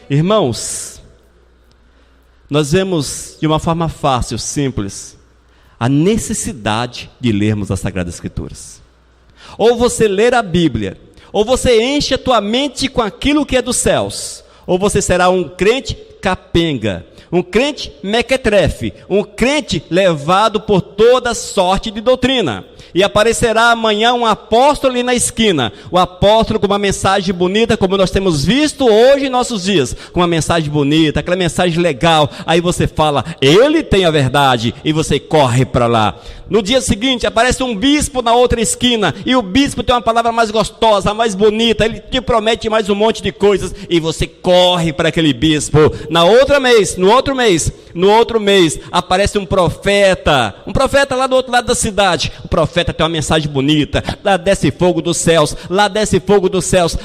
Irmãos, nós vemos de uma forma fácil, simples, a necessidade de lermos as Sagradas Escrituras. Ou você ler a Bíblia, ou você enche a tua mente com aquilo que é dos céus, ou você será um crente capenga, um crente mequetrefe, um crente levado por toda sorte de doutrina. E aparecerá amanhã um apóstolo ali na esquina, o apóstolo com uma mensagem bonita, como nós temos visto hoje em nossos dias, com uma mensagem bonita, aquela mensagem legal. Aí você fala, ele tem a verdade, e você corre para lá. No dia seguinte aparece um bispo na outra esquina, e o bispo tem uma palavra mais gostosa, mais bonita, ele te promete mais um monte de coisas, e você corre para aquele bispo. No outro mês aparece um profeta lá do outro lado da cidade. O profeta tem uma mensagem bonita, lá desce fogo dos céus,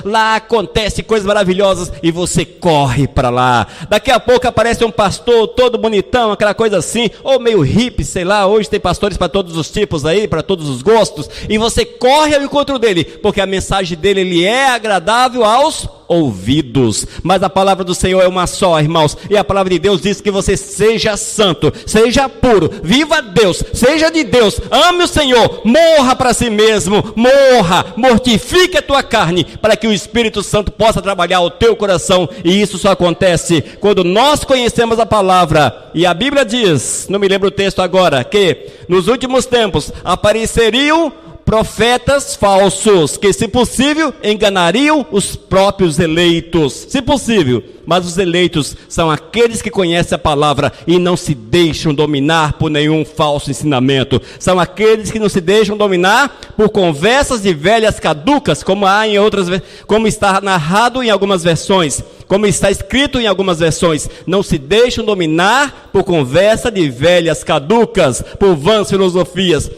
lá acontece coisas maravilhosas, e você corre para lá. Daqui a pouco aparece um pastor todo bonitão, aquela coisa assim, ou meio hippie, sei lá, hoje tem pastores para todos os tipos aí, para todos os gostos, e você corre ao encontro dele, porque a mensagem dele, ele é agradável aos ouvidos. Mas a palavra do Senhor é uma só, irmãos, e a palavra de Deus diz que você seja santo, seja puro, viva Deus, seja de Deus, ame o Senhor, morra para si mesmo, mortifique a tua carne, para que o Espírito Santo possa trabalhar o teu coração. E isso só acontece quando nós conhecemos a palavra. E a Bíblia diz, não me lembro o texto agora, que nos últimos tempos apareceriam profetas falsos, que se possível enganariam os próprios eleitos, se possível. Mas os eleitos são aqueles que conhecem a palavra e não se deixam dominar por nenhum falso ensinamento. São aqueles que não se deixam dominar por conversas de velhas caducas, como como está narrado em algumas versões, como está escrito em algumas versões. Não se deixam dominar por conversa de velhas caducas, por vãs filosofias,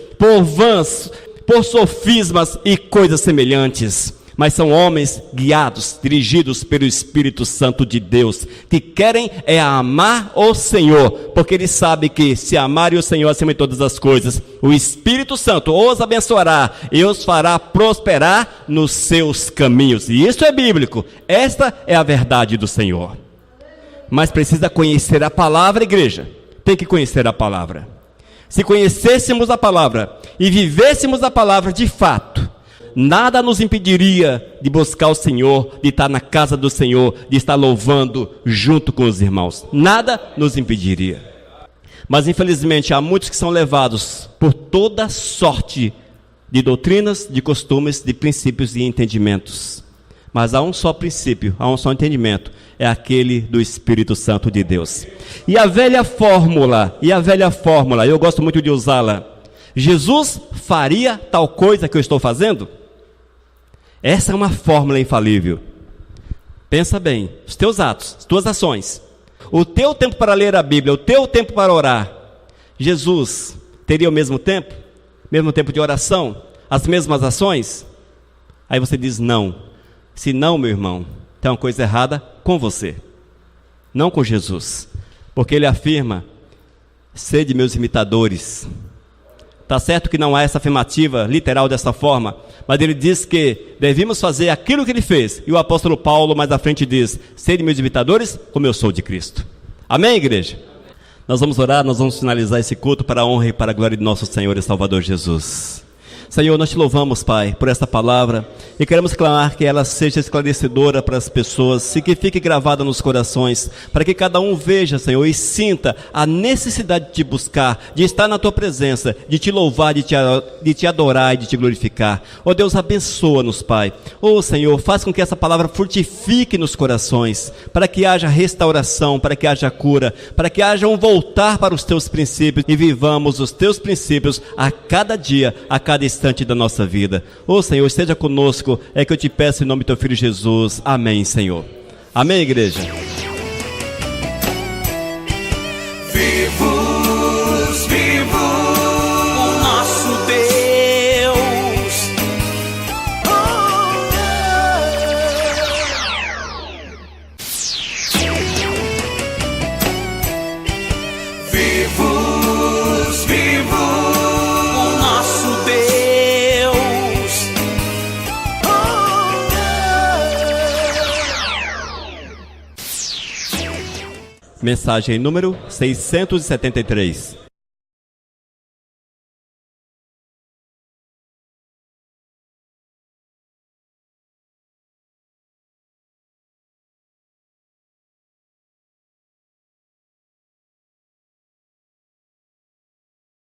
por sofismas e coisas semelhantes, mas são homens guiados, dirigidos pelo Espírito Santo de Deus, que querem amar o Senhor, porque eles sabem que se amarem o Senhor acima de todas as coisas, o Espírito Santo os abençoará e os fará prosperar nos seus caminhos. E isso é bíblico, esta é a verdade do Senhor. Mas precisa conhecer a palavra, igreja, tem que conhecer a palavra. Se conhecêssemos a palavra e vivêssemos a palavra de fato, nada nos impediria de buscar o Senhor, de estar na casa do Senhor, de estar louvando junto com os irmãos. Nada nos impediria. Mas infelizmente há muitos que são levados por toda sorte de doutrinas, de costumes, de princípios e entendimentos. Mas há um só princípio, há um só entendimento, é aquele do Espírito Santo de Deus. E a velha fórmula, eu gosto muito de usá-la. Jesus faria tal coisa que eu estou fazendo? Essa é uma fórmula infalível. Pensa bem, os teus atos, as tuas ações, o teu tempo para ler a Bíblia, o teu tempo para orar, Jesus teria o mesmo tempo de oração, as mesmas ações? Aí você diz não. Se não, meu irmão, tem uma coisa errada com você, não com Jesus, porque ele afirma, sede meus imitadores. Está certo que não há essa afirmativa literal dessa forma, mas ele diz que devemos fazer aquilo que ele fez, e o apóstolo Paulo mais à frente diz, sede meus imitadores, como eu sou de Cristo. Amém, igreja? Nós vamos orar, nós vamos finalizar esse culto para a honra e para a glória de nosso Senhor e Salvador Jesus. Senhor, nós te louvamos, Pai, por essa palavra e queremos clamar que ela seja esclarecedora para as pessoas e que fique gravada nos corações, para que cada um veja, Senhor, e sinta a necessidade de te buscar, de estar na tua presença, de te louvar, de te adorar e de te glorificar. Ó Deus, abençoa-nos, Pai. Ó Senhor, faz com que essa palavra frutifique nos corações, para que haja restauração, para que haja cura, para que haja um voltar para os teus princípios e vivamos os teus princípios a cada dia, a cada instante da nossa vida. Ô Senhor, esteja conosco, é que eu te peço em nome do teu filho Jesus. Amém, Senhor. Amém, igreja. Vivos, o nosso Deus Mensagem número 673.